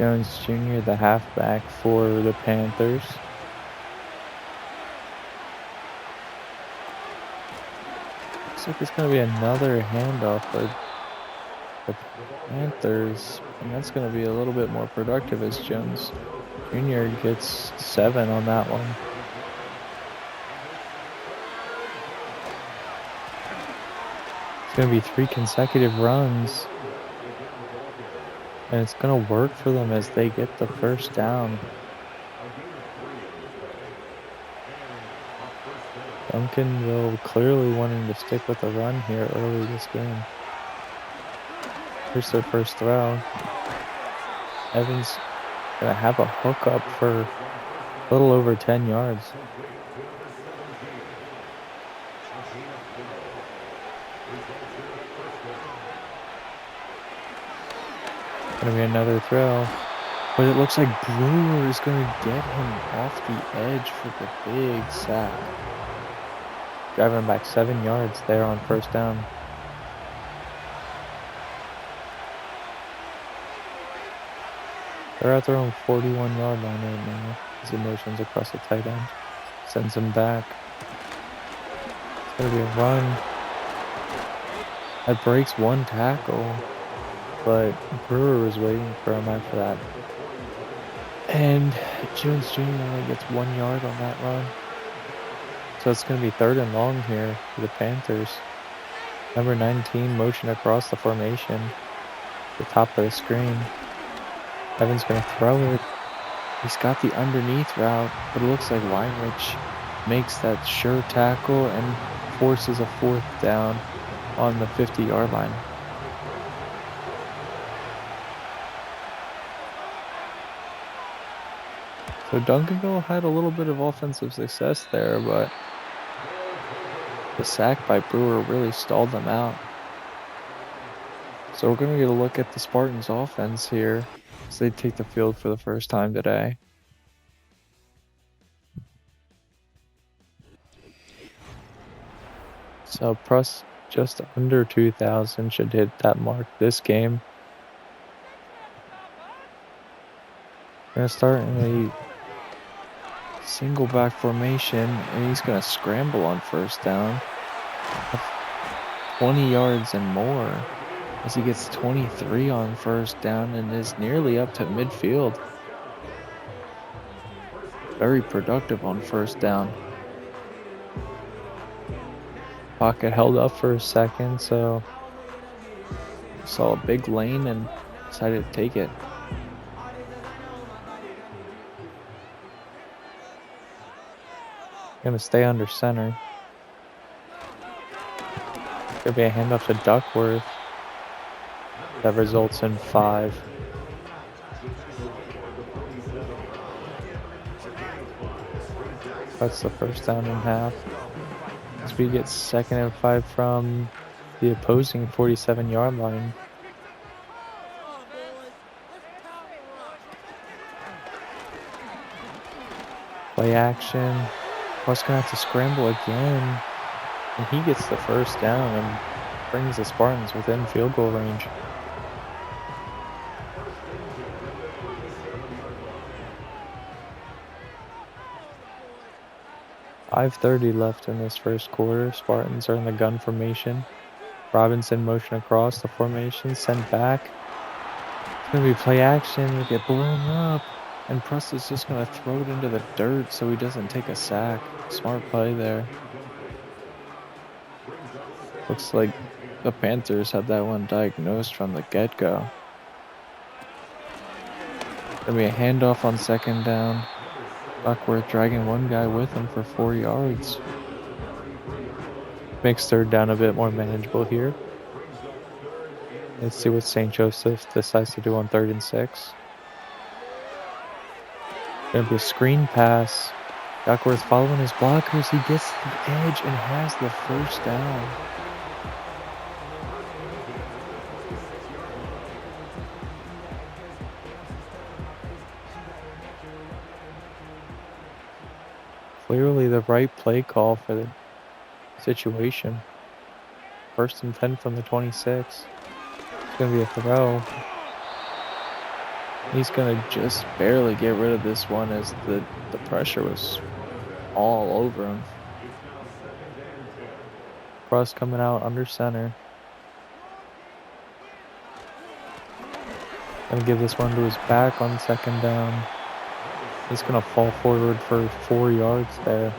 Jones Jr., the halfback for the Panthers. Looks like it's going to be another handoff for the Panthers, and that's going to be a little bit more productive as Jones Jr. gets 7 on that one. It's going to be 3 consecutive runs, and it's going to work for them as they get the first down. Duncanville clearly wanting to stick with the run here early this game. Here's their first throw. Evans gonna have a hookup for a little over 10 yards. Gonna be another throw, but it looks like Brewer is gonna get him off the edge for the big sack. Driving back 7 yards there on first down. They're at their own 41-yard line right now. As he motions across the tight end. Sends him back. It's going to be a run. That breaks one tackle. But Brewer was waiting for him after that. And Jones Jr. only gets 1 yard on that run. So it's going to be 3rd and long here for the Panthers. Number 19 motion across the formation. The top of the screen. Evans going to throw it. He's got the underneath route, but it looks like Weinrich makes that sure tackle and forces a 4th down on the 50-yard line. So Duncanville had a little bit of offensive success there, but the sack by Brewer really stalled them out. So we're going to get a look at the Spartans' offense here as they take the field for the first time today. So Pruss just under 2,000 should hit that mark this game. We're going to start in a single back formation, and he's going to scramble on first down. 20 yards and more as he gets 23 on first down and is nearly up to midfield. Very productive on first down. Pocket held up for a second, so saw a big lane and decided to take it. Gonna stay under center. Gonna be a handoff to Duckworth. That results in 5. That's the first down in half. As we get 2nd and 5 from the opposing 47-yard line. Play action. Plus gonna have to scramble again. And he gets the first down and brings the Spartans within field goal range. .5:30 left in this first quarter. Spartans are in the gun formation. Robinson motion across the formation, sent back. It's going to be play action. We get blown up. And Pruss is just going to throw it into the dirt so he doesn't take a sack. Smart play there. Looks like the Panthers had that one diagnosed from the get-go. Going to be a handoff on 2nd down. Duckworth dragging one guy with him for 4 yards. Makes 3rd down a bit more manageable here. Let's see what St. Joseph decides to do on 3rd and 6. Gonna be a screen pass. Duckworth following his blockers. He gets the edge and has the first down. Clearly the right play call for the situation. 1st and 10 from the 26. It's going to be a throw. He's gonna just barely get rid of this one as the pressure was all over him. Cross coming out under center. Gonna give this one to his back on second down. He's gonna fall forward for 4 yards there.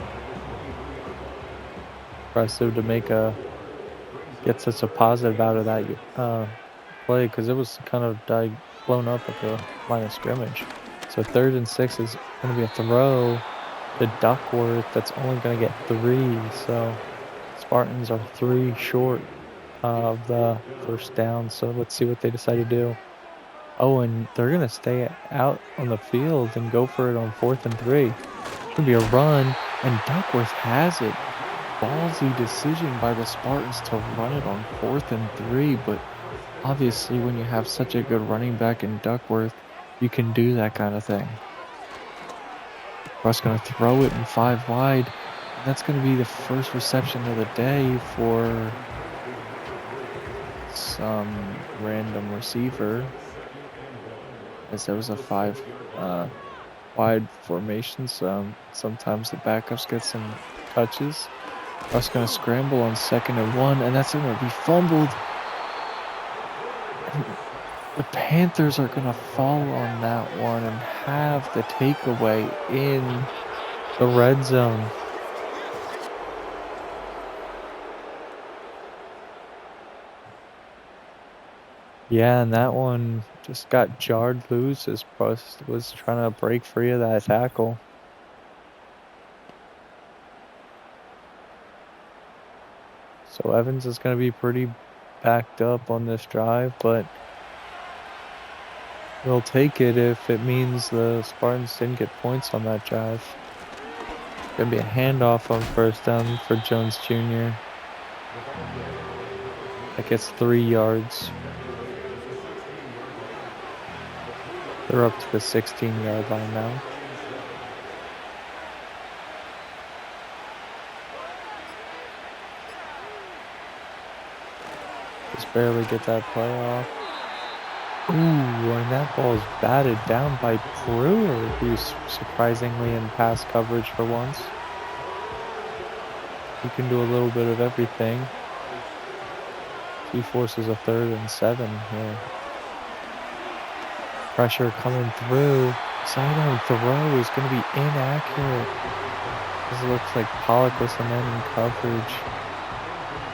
Impressive to get such a positive out of that play, because it was kind of blown up at the line of scrimmage. So 3rd and 6 is gonna be a throw to Duckworth. That's only gonna get 3. So Spartans are 3 short of the first down. So let's see what they decide to do. Oh, and they're gonna stay out on the field and go for it on 4th and 3. It's gonna be a run, and Duckworth has it. Ballsy decision by the Spartans to run it on 4th and 3, but obviously when you have such a good running back in Duckworth, you can do that kind of thing. Russ gonna throw it in 5 wide, and that's gonna be the first reception of the day for some random receiver, as there was a 5 wide formation, so sometimes the backups get some touches. Russ gonna scramble on 2nd and 1, and that's gonna be fumbled. And the Panthers are gonna fall on that one and have the takeaway in the red zone. Yeah, and that one just got jarred loose as Russ was trying to break free of that tackle. So Evans is going to be pretty backed up on this drive, but we'll take it if it means the Spartans didn't get points on that drive. Going to be a handoff on 1st down for Jones Jr. That gets 3 yards. They're up to the 16-yard line now. Just barely get that play off. Ooh, and that ball is batted down by Brewer, who's surprisingly in pass coverage for once. He can do a little bit of everything. He forces a 3rd and 7 here. Pressure coming through. Sidearm throw is going to be inaccurate. This looks like Pollock was the man in coverage. I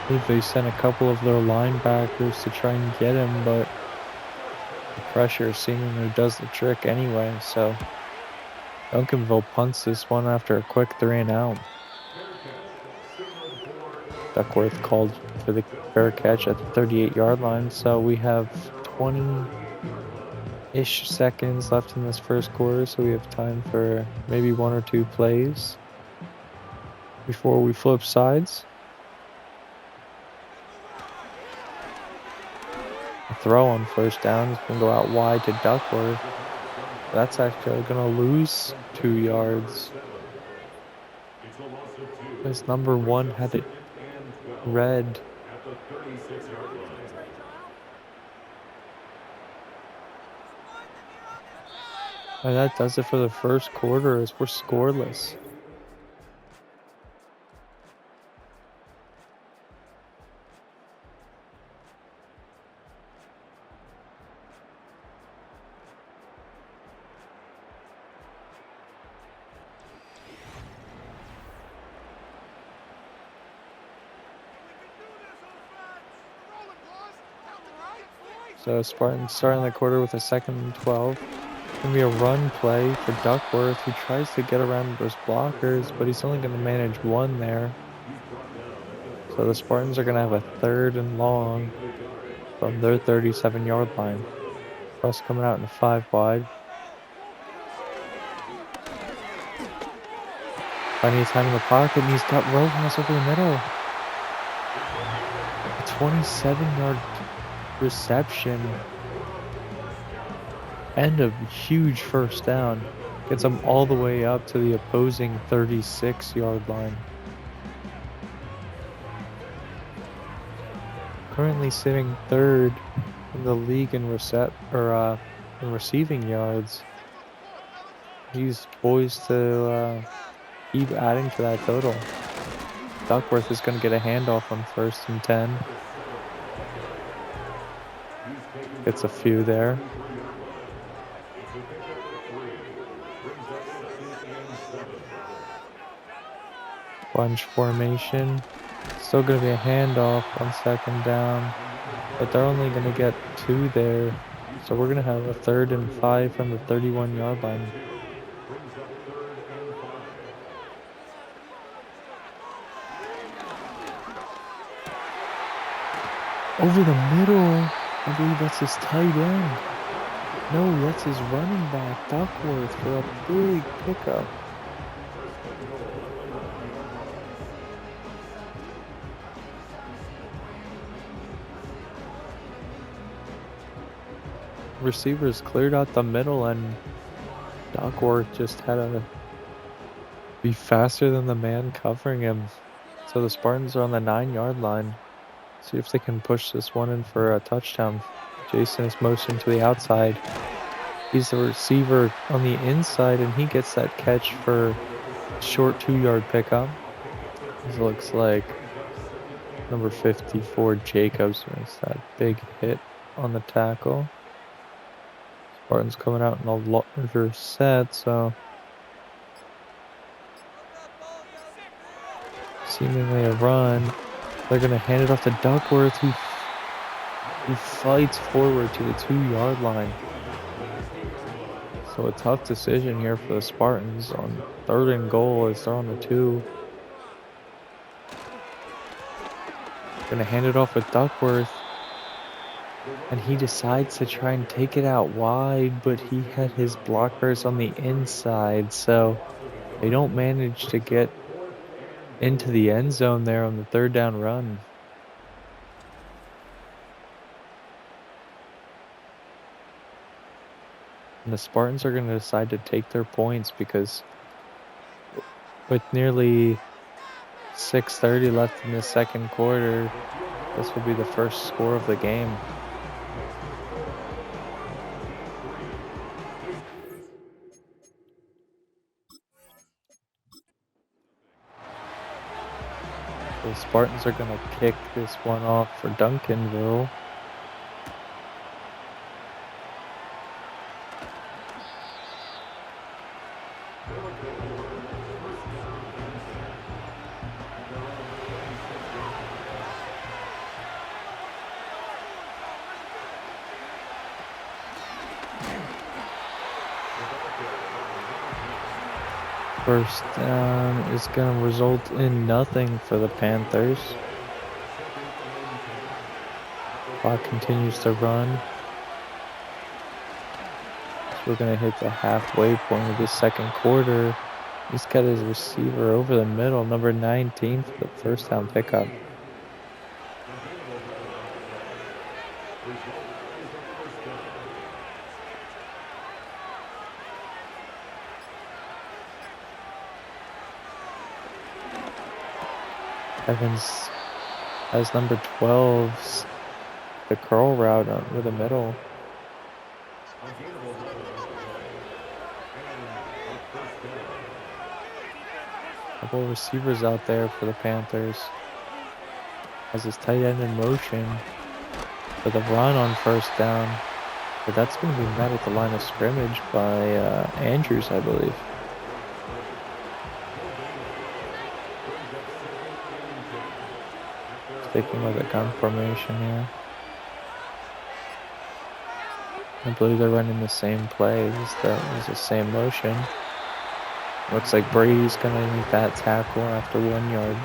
believe they sent a couple of their linebackers to try and get him, but the pressure seemingly does the trick anyway. So Duncanville punts this one after a quick 3 and out. Duckworth called for the fair catch at the 38-yard line. So we have 20-ish seconds left in this first quarter, so we have time for maybe 1 or 2 plays before we flip sides. A throw on 1st down is going to go out wide to Duckworth. That's actually going to lose 2 yards. As number 1 had it red. And that does it for the first quarter, as we're scoreless. So Spartans starting the quarter with a 2nd and 12. Gonna be a run play for Duckworth, who tries to get around those blockers, but he's only gonna manage 1 there. So the Spartans are gonna have a 3rd and long from their 37-yard line. Russ coming out in a 5 wide. Finding his time in the pocket, and he's got Rojas over the middle. A 27-yard reception and a huge 1st down. Gets them all the way up to the opposing 36-yard line. Currently sitting 3rd in the league in in receiving yards. He's poised to keep adding to that total. Duckworth is going to get a handoff on 1st and 10. Gets a few there. Bunch formation. Still going to be a handoff on 2nd down. But they're only going to get 2 there. So we're going to have a 3rd and 5 from the 31-yard line. Over the middle. I believe that's his tight end. No, that's his running back, Duckworth, for a big pickup. Receivers cleared out the middle, and Duckworth just had to be faster than the man covering him. So the Spartans are on the 9-yard line. See if they can push this one in for a touchdown. Jason is motioned to the outside. He's the receiver on the inside, and he gets that catch for a short 2-yard pickup. This looks like number 54, Jacobs, makes that big hit on the tackle. Spartans coming out in a larger set, so seemingly a run. They're going to hand it off to Duckworth, who fights forward to the 2-yard line. So a tough decision here for the Spartans on 3rd and goal as they're on the 2. Going to hand it off with Duckworth. And he decides to try and take it out wide, but he had his blockers on the inside, so they don't manage to get into the end zone there on the 3rd down run. And the Spartans are going to decide to take their points because with nearly 6:30 left in the 2nd quarter, this will be the first score of the game. The Spartans are going to kick this one off for Duncanville. First down is going to result in nothing for the Panthers. Clock continues to run. So we're going to hit the halfway point of the 2nd quarter. He's got his receiver over the middle, number 19 for the 1st down pickup. Evans has number 12's the curl route over the middle. Couple receivers out there for the Panthers. Has his tight end in motion for the run on 1st down. But that's going to be met at the line of scrimmage by Andrews, I believe. Sticking with a gun formation here. I believe they're running the same plays. That was the same motion. Looks like Brady's going to make that tackle after 1 yard.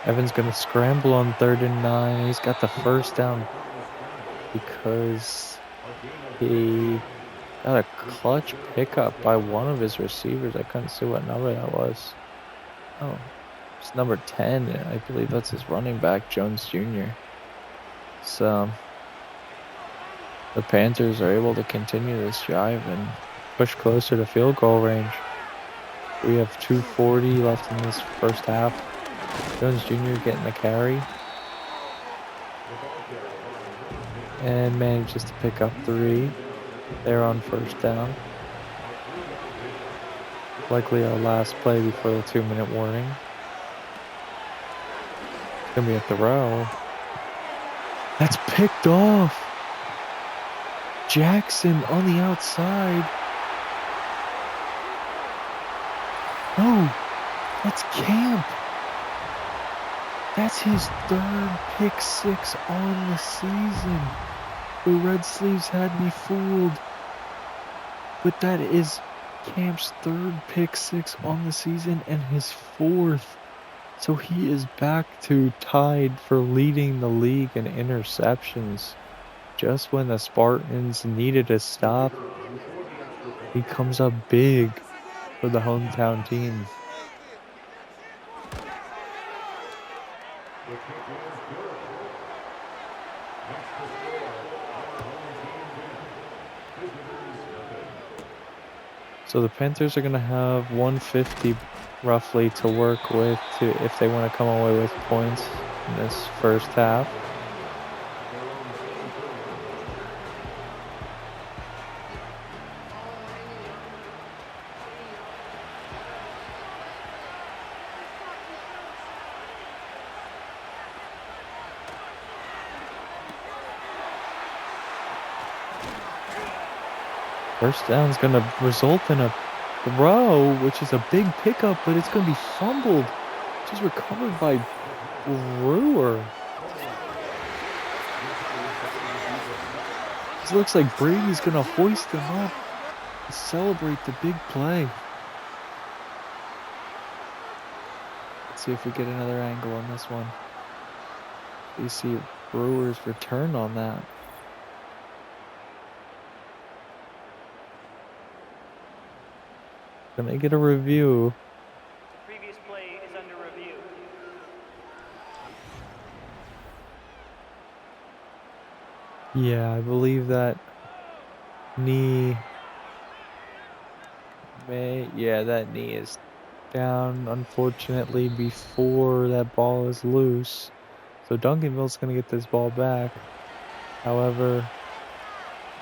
Evans going to scramble on 3rd and 9. He's got the 1st down because he got a clutch pickup by one of his receivers. I couldn't see what number that was. Oh, it's number 10. I believe that's his running back, Jones Jr. So the Panthers are able to continue this drive and push closer to field goal range. We have 2:40 left in this first half. Jones Jr. getting the carry. And manages to pick up 3. They're on first down. Likely our last play before the 2-minute warning. It's going to be a throw. That's picked off. Jackson on the outside. No, that's Camp. That's his 3rd pick 6 on the season. The Red Sleeves had me fooled. But that is Camp's 3rd pick 6 on the season and his 4th. So he is back to tied for leading the league in interceptions. Just when the Spartans needed a stop, he comes up big for the hometown team. So the Panthers are going to have 150 roughly to work with if they want to come away with points in this first half. First down is going to result in a throw, which is a big pickup, but it's going to be fumbled. Just recovered by Brewer. It looks like Brady's going to hoist him up to celebrate the big play. Let's see if we get another angle on this one. You see Brewer's return on that. Gonna get a review. Previous play is under review. Yeah, I believe that knee that knee is down, unfortunately, before that ball is loose. So Duncanville's gonna get this ball back. However,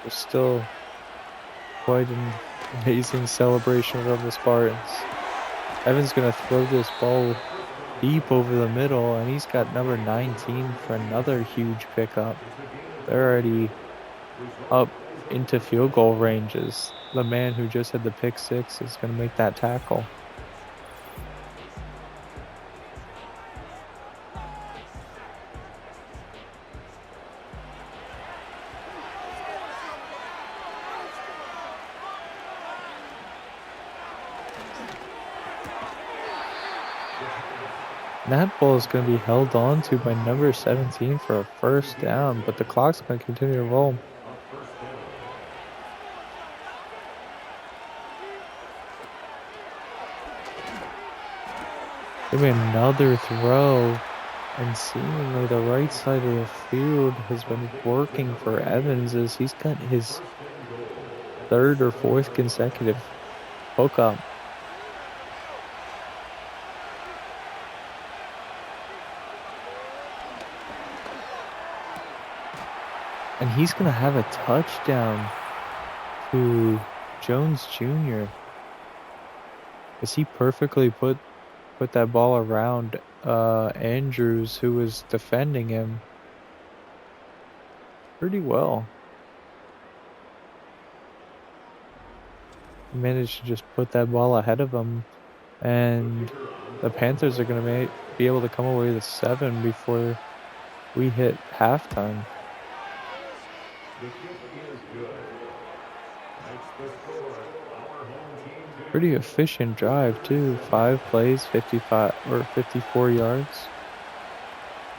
there's still quite an amazing celebration from the Spartans. Evan's gonna throw this ball deep over the middle, and he's got number 19 for another huge pickup. They're already up into field goal ranges. The man who just had the pick 6 is gonna make that tackle. That ball is going to be held on to by number 17 for a first down, but the clock's going to continue to roll. Give me another throw, and seemingly the right side of the field has been working for Evans as he's got his 3rd or 4th consecutive hookup. And he's going to have a touchdown to Jones Jr. as he perfectly put that ball around Andrews, who was defending him pretty well. He managed to just put that ball ahead of him, and the Panthers are going to be able to come away with 7 before we hit halftime. Pretty efficient drive too. 5 plays, 55 or 54 yards.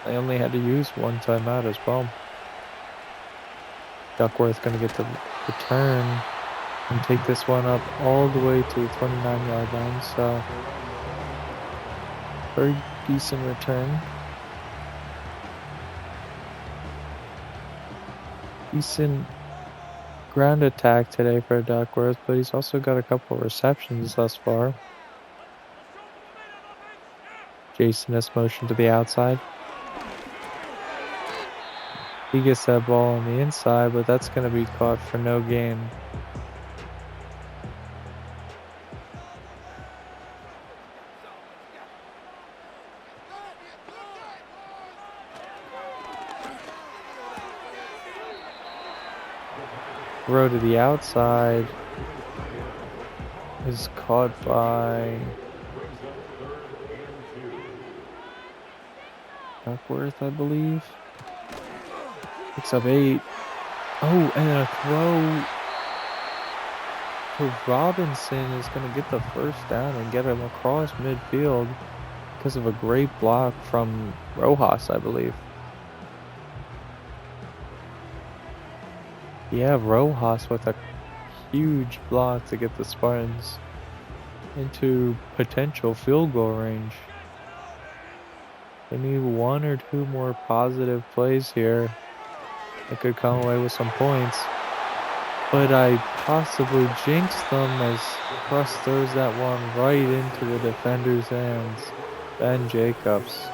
They only had to use 1 timeout as well. Duckworth going to get the return and take this one up all the way to the 29-yard line. So very decent return. Decent ground attack today for Duckworth, but he's also got a couple of receptions thus far. Jason has motion to the outside. He gets that ball on the inside, but that's going to be caught for no gain. Throw to the outside is caught by Duckworth, I believe. Picks up 8. Oh, and a throw to Robinson is going to get the first down and get him across midfield because of a great block from Rojas, I believe. Yeah, Rojas with a huge block to get the Spartans into potential field goal range. They need 1 or 2 more positive plays here. They could come away with some points. But I possibly jinxed them as Russ throws that one right into the defender's hands. Ben Jacobs.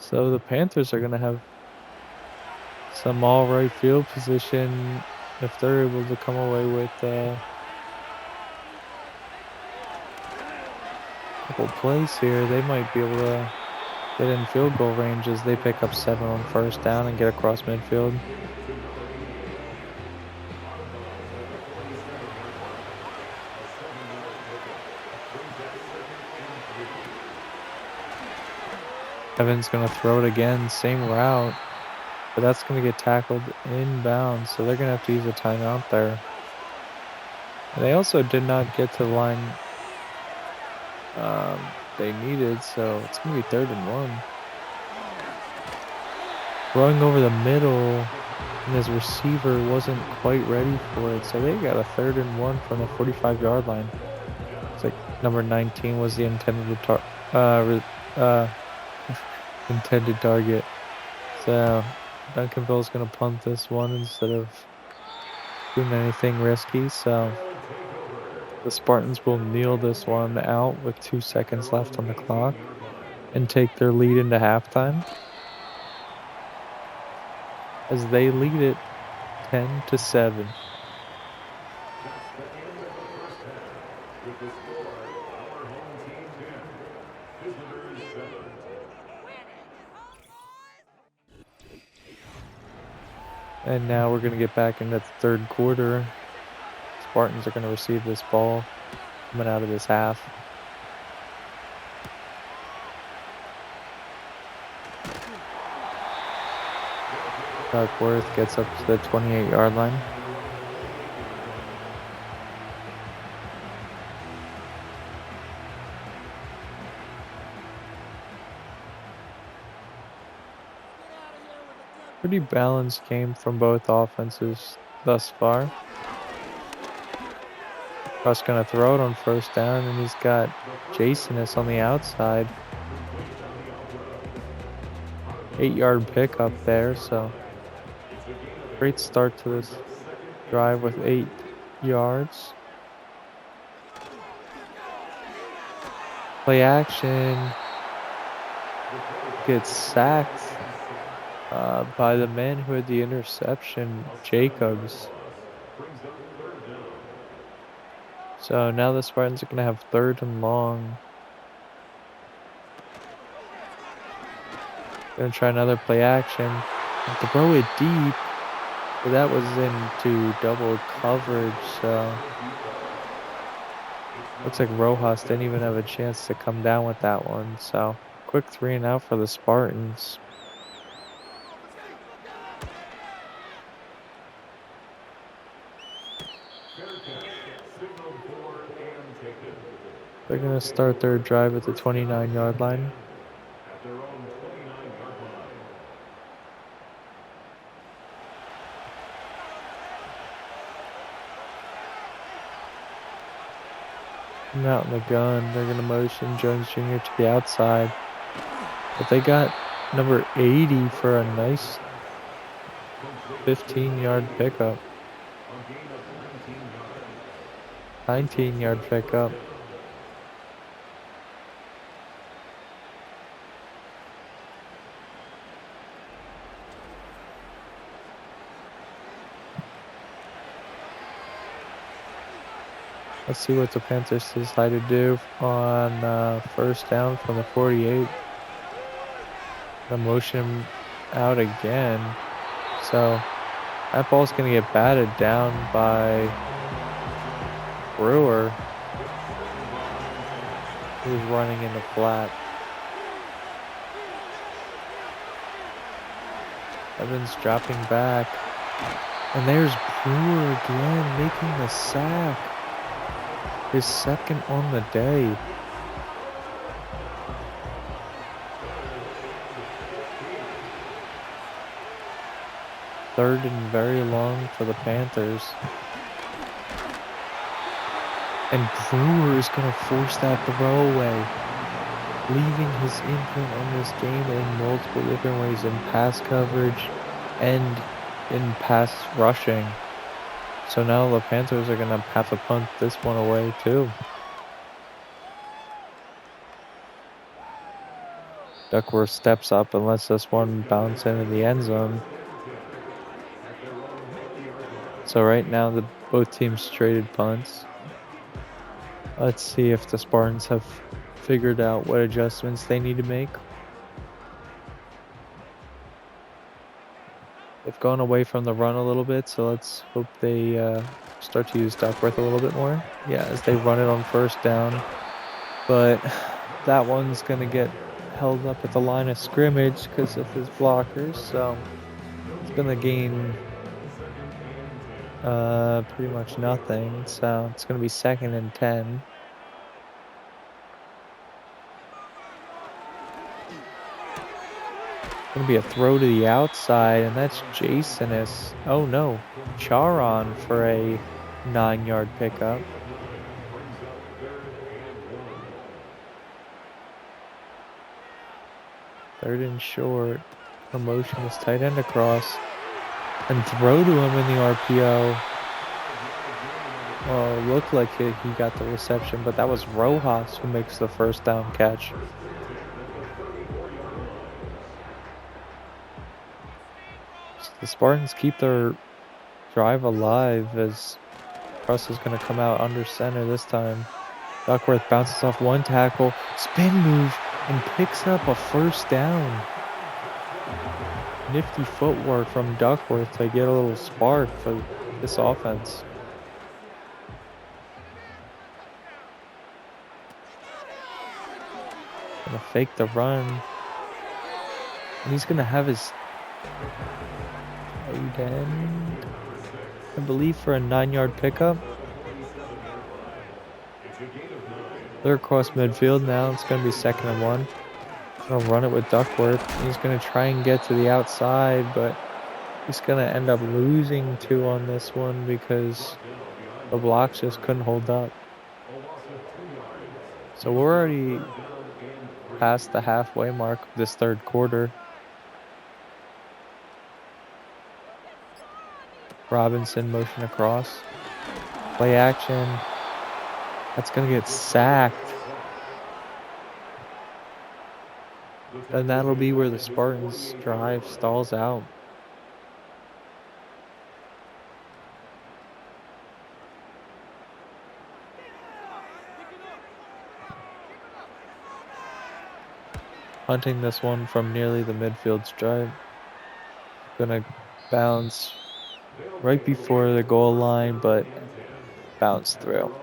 So the Panthers are going to have some all right field position if they're able to come away with a couple plays here. They might be able to get in field goal range as they pick up 7 on first down and get across midfield. Evan's going to throw it again, same route, but that's going to get tackled inbounds, so they're going to have to use a timeout there. And they also did not get to the line they needed, so it's going to be 3rd and 1. Throwing over the middle, and his receiver wasn't quite ready for it, so they got a 3rd and 1 from the 45-yard line. It's like number 19 was the intended intended target. So Duncanville's going to punt this one instead of doing anything risky. So the Spartans will kneel this one out with 2 seconds left on the clock and take their lead into halftime as they lead it 10-7. And now we're going to get back into the 3rd quarter. Spartans are going to receive this ball coming out of this half. Duckworth gets up to the 28-yard line. Pretty balanced game from both offenses thus far. Russ gonna throw it on first down, and he's got Jasonus on the outside. 8-yard pickup there, so great start to this drive with 8 yards. Play action. Gets sacked by the man who had the interception, Jacobs. So now the Spartans are going to have 3rd and long. Going to try another play action. Throw it deep, but that was into double coverage, so looks like Rojas didn't even have a chance to come down with that one. So quick 3 and out for the Spartans. They're going to start their drive at the 29-yard line. I'm out in the gun. They're going to motion Jones Jr. to the outside. But they got number 80 for a nice 15-yard pickup. 19-yard pickup. Let's see what the Panthers decide to do on first down from the 48. The motion out again. So that ball's going to get batted down by Brewer, who's running in the flat. Evans dropping back. And there's Brewer again making the sack. His second on the day. Third and very long for the Panthers. And Brewer is going to force that throw away, leaving his imprint on this game in multiple different ways, in pass coverage and in pass rushing. So now the Panthers are going to have to punt this one away too. Duckworth steps up and lets this one bounce into the end zone. So right now both teams traded punts. Let's see if the Spartans have figured out what adjustments they need to make. They've gone away from the run a little bit, so let's hope they start to use Duckworth a little bit more. Yeah, as they run it on first down. But that one's going to get held up at the line of scrimmage because of his blockers, so it's going to gain pretty much nothing. So it's going to be 2nd and 10. Going to be a throw to the outside, and that's Jasonus. Oh no, Charon for a 9-yard pickup. Third and short. Promotion is tight end across. And throw to him in the RPO. Well, it looked like he got the reception, but that was Rojas who makes the first down catch. So the Spartans keep their drive alive as Russ is going to come out under center this time. Duckworth bounces off one tackle, spin move, and picks up a first down. Nifty footwork from Duckworth to get a little spark for this offense. Gonna fake the run. And he's gonna have his tight end, I believe, for a 9-yard pickup. They're across midfield now. It's gonna be 2nd and 1. Gonna run it with Duckworth. He's gonna try and get to the outside, but he's gonna end up losing 2 on this one because the blocks just couldn't hold up. So we're already past the halfway mark of this third quarter. Robinson motion across. Play action. That's gonna get sacked. And that'll be where the Spartans' drive stalls out. Hunting this one from nearly the midfield stripe. Gonna bounce right before the goal line, but bounce through.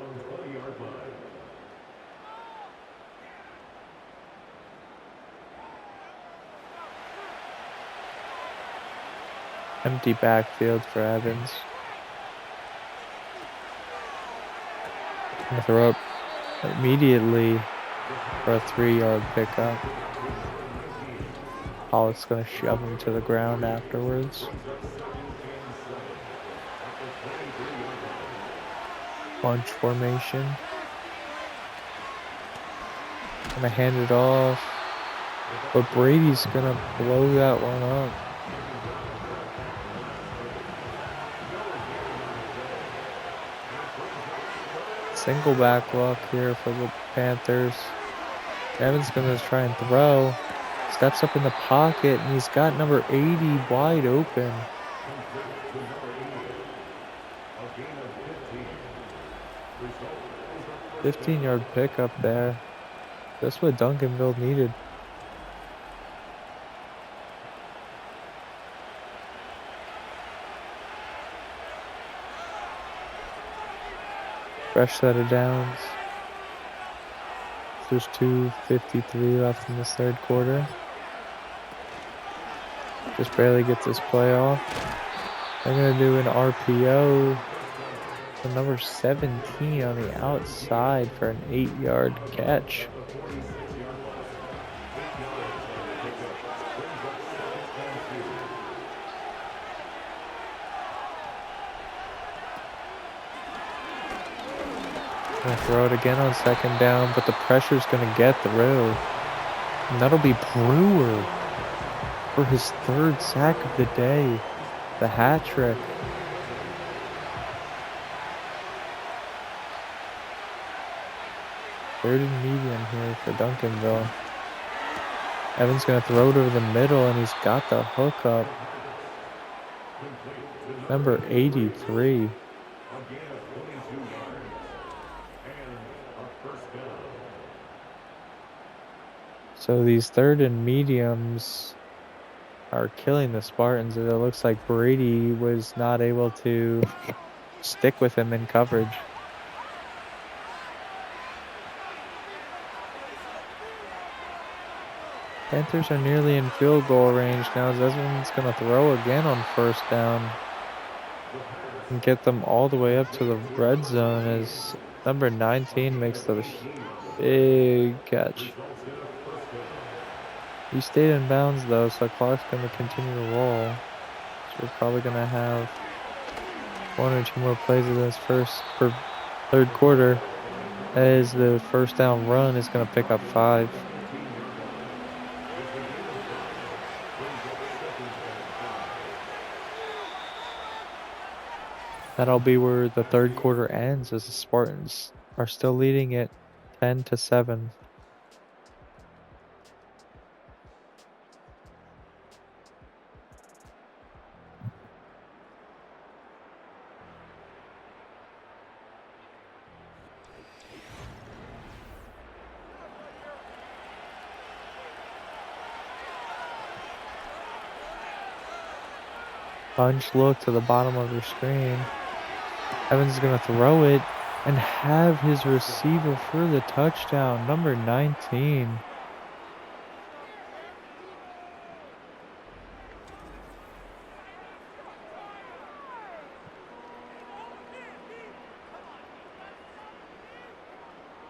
Empty backfield for Evans. Gonna throw up immediately for a 3-yard pickup. Pollock's gonna shove him to the ground afterwards. Bunch formation. Gonna hand it off. But Brady's gonna blow that one up. Single back luck here for the Panthers. Evans gonna try and throw. Steps up in the pocket, and he's got number 80 wide open. 15-yard pickup there. That's what Duncanville needed. Fresh set of downs. There's 2:53 left in this third quarter. Just barely gets this play off. They're gonna do an RPO for number 17 on the outside for an 8-yard catch. Gonna throw it again on second down, but the pressure's gonna get through. And that'll be Brewer for his third sack of the day. The hat trick. Third and medium here for Duncanville. Evans gonna throw it over the middle, and he's got the hook up. Number 83. So these third and mediums are killing the Spartans. It looks like Brady was not able to stick with him in coverage. Panthers are nearly in field goal range now. Zesman's going to throw again on first down and get them all the way up to the red zone as number 19 makes the big catch. He stayed in bounds though, so the clock's going to continue to roll. So we're probably going to have one or two more plays of this third quarter as the first down run is going to pick up 5. That'll be where the third quarter ends as the Spartans are still leading it 10-7. Bunch look to the bottom of your screen. Evans is going to throw it and have his receiver for the touchdown, number 19.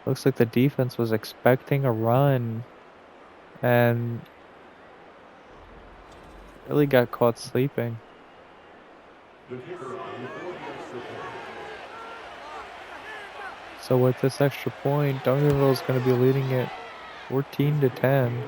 Looks like the defense was expecting a run and really got caught sleeping. So with this extra point, Duncanville is going to be leading it 14-10.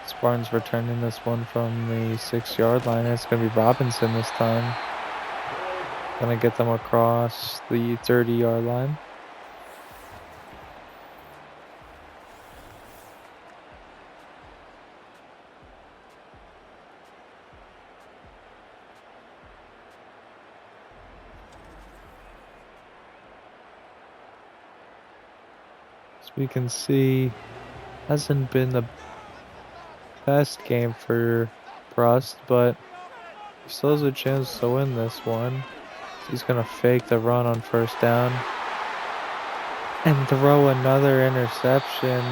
Spartans returning this one from the 6-yard line. It's going to be Robinson this time. Going to get them across the 30-yard line. As we can see, hasn't been the best game for Prust, but he still has a chance to win this one. So he's going to fake the run on first down and throw another interception.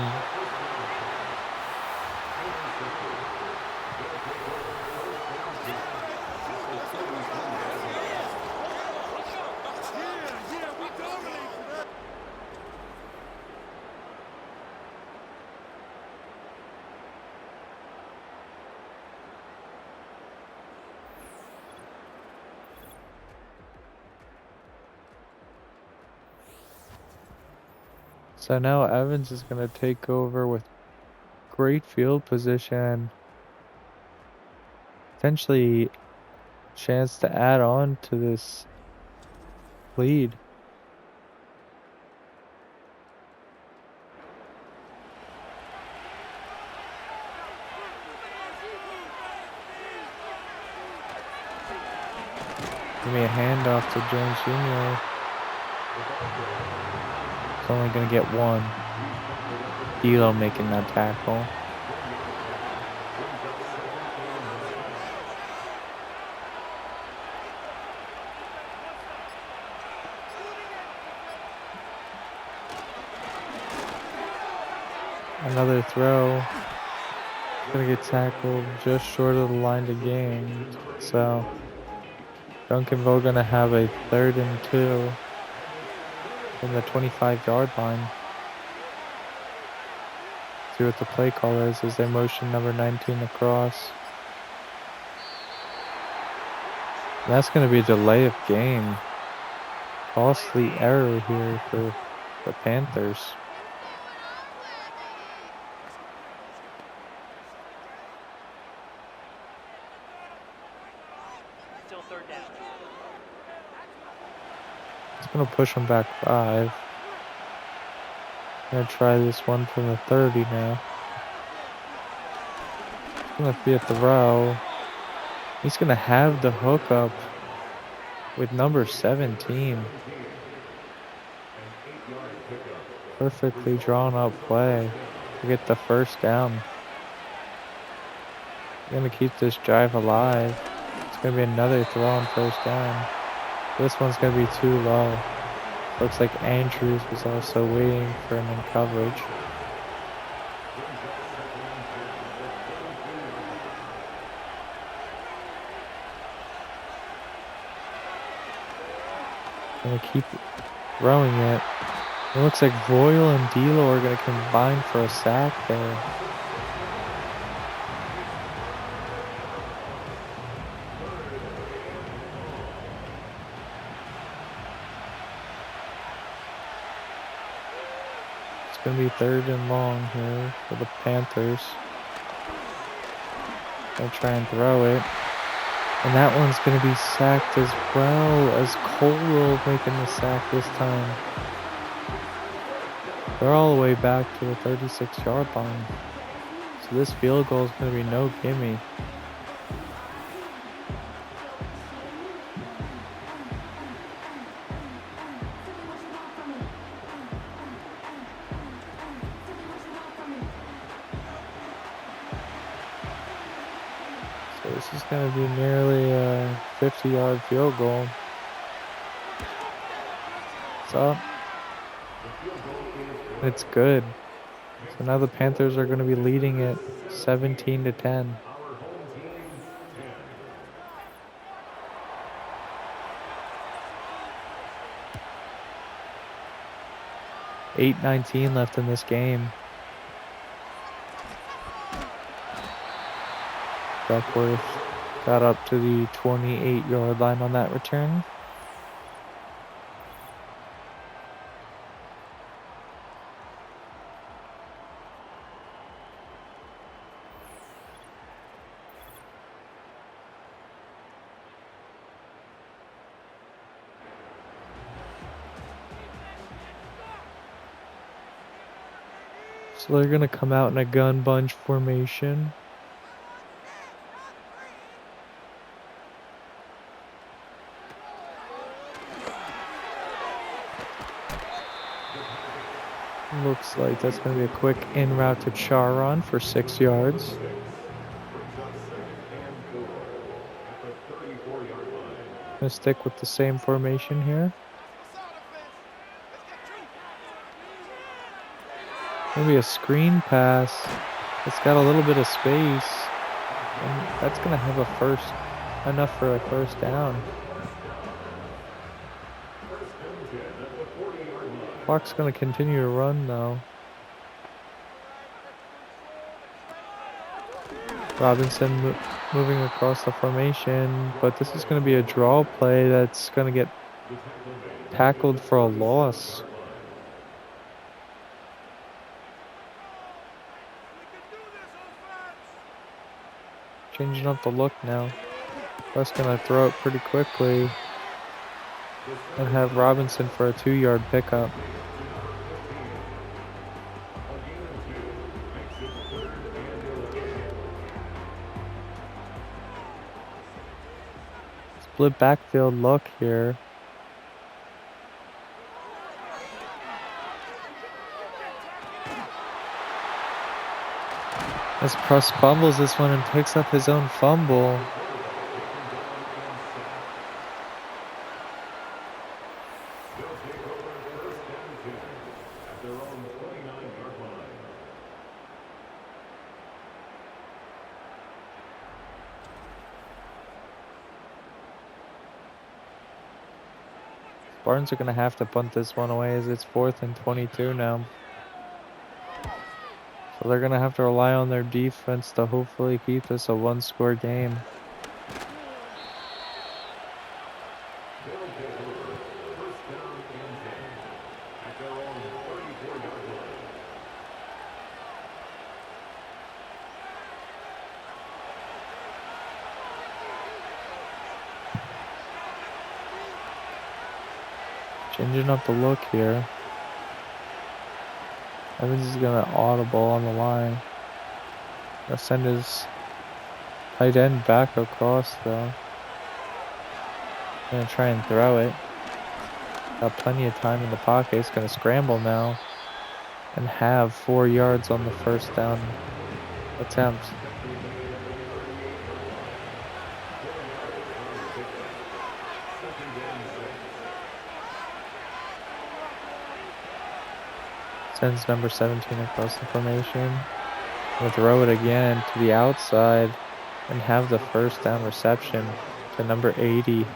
So now Evans is going to take over with great field position. Potentially chance to add on to this lead. Give me a handoff to Jones Jr. It's only going to get one. D'Lo making that tackle. Another throw. Gonna get tackled just short of the line to gain. So Duncanville gonna have a 3rd and 2 from the 25-yard line. See what the play call is as they motion number 19 across. And that's gonna be a delay of game. Costly error here for the Panthers. Still 3rd down. It's gonna push them back 5. Gonna try this one from the 30 now. It's gonna be a throw. He's gonna have the hookup with number 17. Perfectly drawn up play to get the 1st down. Gonna keep this drive alive. It's gonna be another throw on 1st down. This one's gonna be too low. Looks like Andrews was also waiting for him in coverage. Gonna keep throwing it. It looks like Royal and D'Lo are gonna combine for a sack there. It's gonna be 3rd and long here for the Panthers. Gonna try and throw it. And that one's gonna be sacked as well, as Cole making the sack this time. They're all the way back to the 36-yard line. So this field goal is gonna be no gimme. So this is going to be nearly a 50-yard field goal. So it's good. So now the Panthers are going to be leading it 17-10. $8:19 left in this game. Duckworth got up to the 28-yard line on that return. So they're going to come out in a gun bunch formation. Looks like that's going to be a quick in route to Charon for 6 yards. Going to stick with the same formation here. Maybe a screen pass. It's got a little bit of space. And that's going to have enough for a 1st down. Clock's going to continue to run though. Robinson moving across the formation, but this is going to be a draw play that's going to get tackled for a loss. Changing up the look now. Russ gonna throw it pretty quickly and have Robinson for a 2-yard pickup. Split backfield look here. As Pruss fumbles this one and picks up his own fumble. Spartans are going to have to punt this one away as it's 4th and 22 now. So they're going to have to rely on their defense to hopefully keep this a one-score game. Changing up the look here. Evans is going to audible on the line. Gonna send his tight end back across though. Gonna try and throw it. Got plenty of time in the pocket. He's gonna scramble now and have 4 yards on the first down attempt. Sends number 17 across the formation. Gonna throw it again to the outside and have the first down reception to number 80.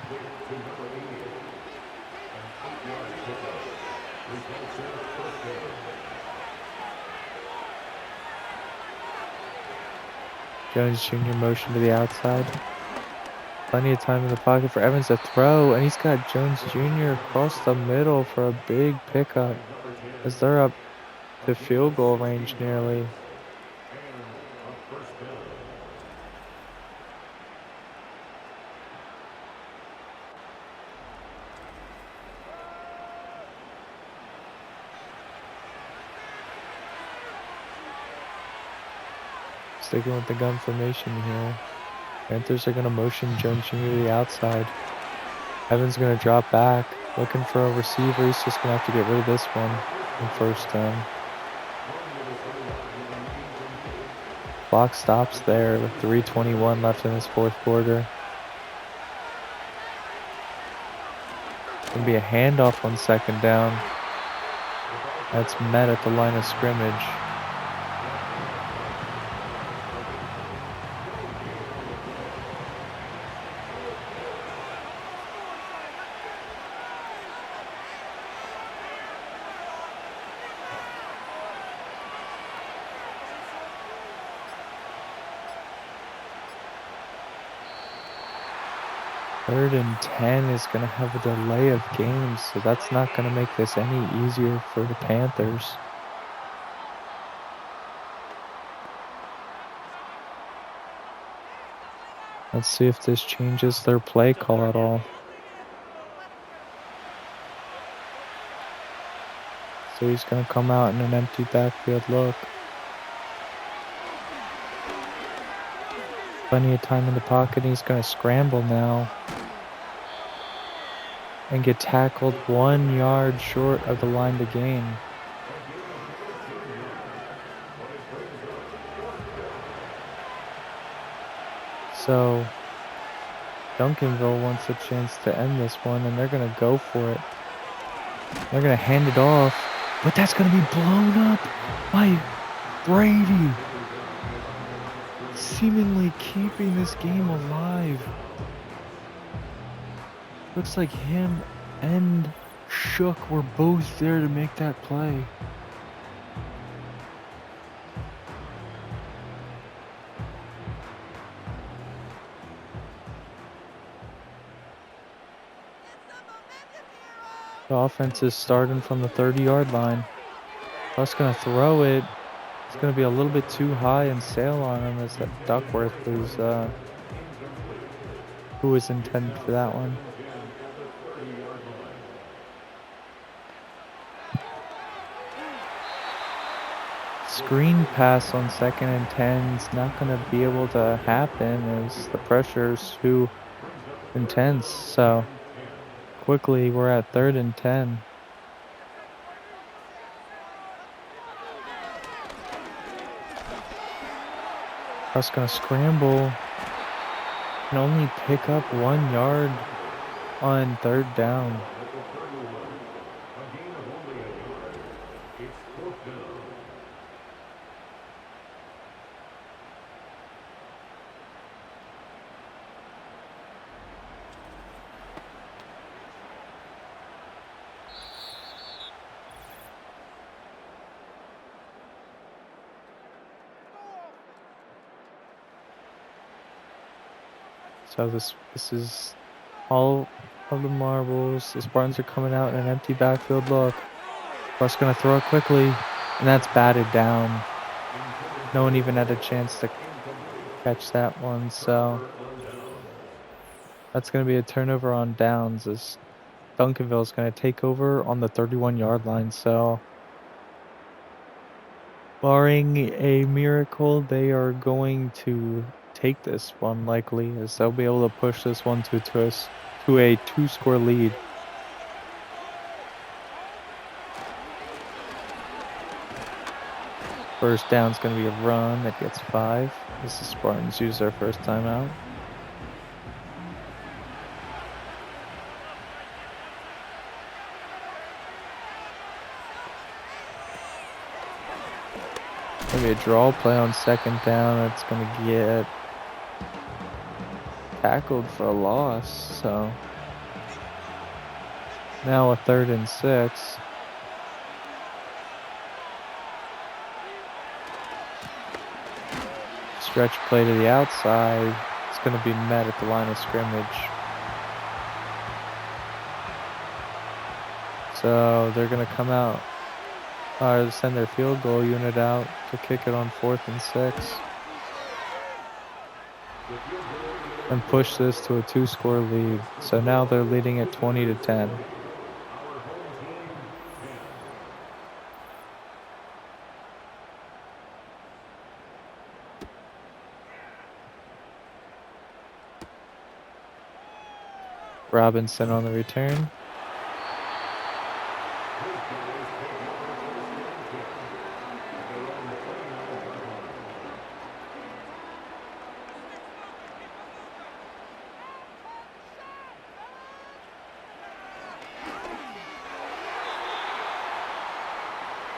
Jones Jr. motion to the outside. Plenty of time in the pocket for Evans to throw, and he's got Jones Jr. across the middle for a big pickup as they're up to field goal range nearly. Sticking with the gun formation here. Panthers are going to motion Jones Jr. to the outside. Evans going to drop back, looking for a receiver. He's just going to have to get rid of this one on first down. Clock stops there with 3:21 left in this fourth quarter. It's going to be a handoff on second down. That's met at the line of scrimmage. Third and 10 is going to have a delay of games, so that's not going to make this any easier for the Panthers. Let's see if this changes their play call at all. So he's going to come out in an empty backfield look. Plenty of time in the pocket. He's going to scramble now and get tackled 1 yard short of the line to gain. So Duncanville wants a chance to end this one, and they're going to go for it. They're going to hand it off, but that's going to be blown up by Brady, seemingly keeping this game alive. Looks like him and Shook were both there to make that play. The offense is starting from the 30-yard line. Plus gonna throw it It's going to be a little bit too high and sail on him as that Duckworth was, who was intended for that one. Screen pass on 2nd and 10 is not going to be able to happen as the pressure is too intense. So quickly we're at 3rd and 10. Russ going to scramble and only pick up 1 yard on 3rd down. So this is all of the marbles. The Spartans are coming out in an empty backfield look. Russ going to throw it quickly, and that's batted down. No one even had a chance to catch that one, so that's going to be a turnover on downs as Duncanville is going to take over on the 31-yard line. So barring a miracle, they are going to take this one likely, as they'll be able to push this one to a 2-score lead. First down's going to be a run that gets 5 as the Spartans use their first timeout. Maybe a draw play on 2nd down that's going to get tackled for a loss. So now a 3rd and 6. Stretch play to the outside. It's going to be met at the line of scrimmage. So they're going to come out, send their field goal unit out to kick it on 4th and 6. And push this to a 2-score lead. So now they're leading at 20-10. Robinson on the return.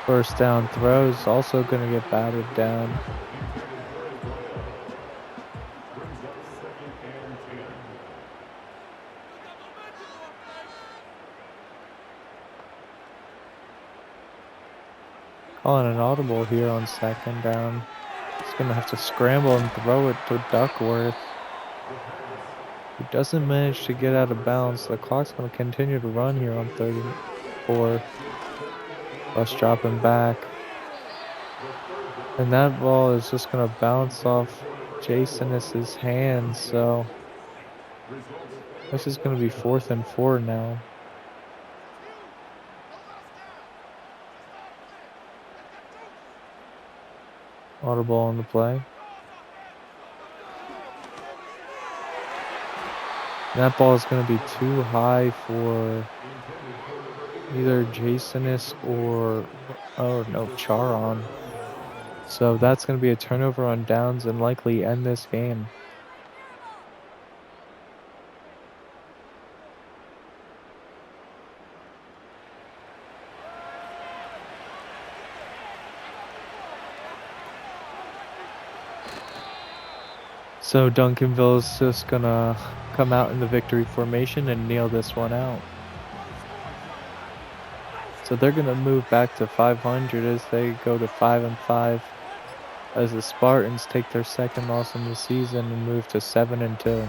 First down throw is also going to get battered down. Calling an audible here on 2nd down. He's going to have to scramble and throw it to Duckworth. He doesn't manage to get out of bounds. The clock's going to continue to run here on 34. Russ dropping back. And that ball is just going to bounce off Jason's hands. So this is going to be 4th and 4 now. Audible on the play. And that ball is going to be too high for either Jasonis or, Charon. So that's going to be a turnover on downs and likely end this game. So Duncanville is just going to come out in the victory formation and kneel this one out. So they're going to move back to 500 as they go to 5-5, as the Spartans take their 2nd loss in the season and move to 7-2.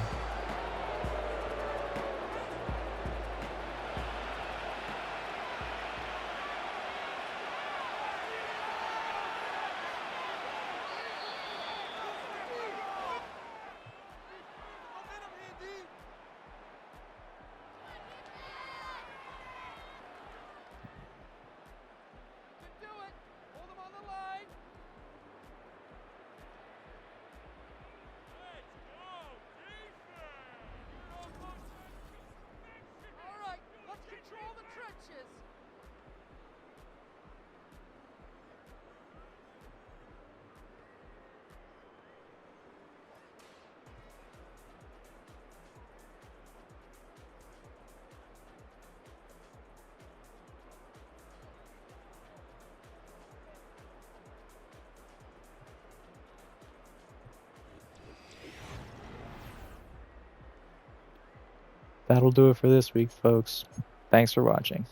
that'll do it for this week, folks. Thanks for watching.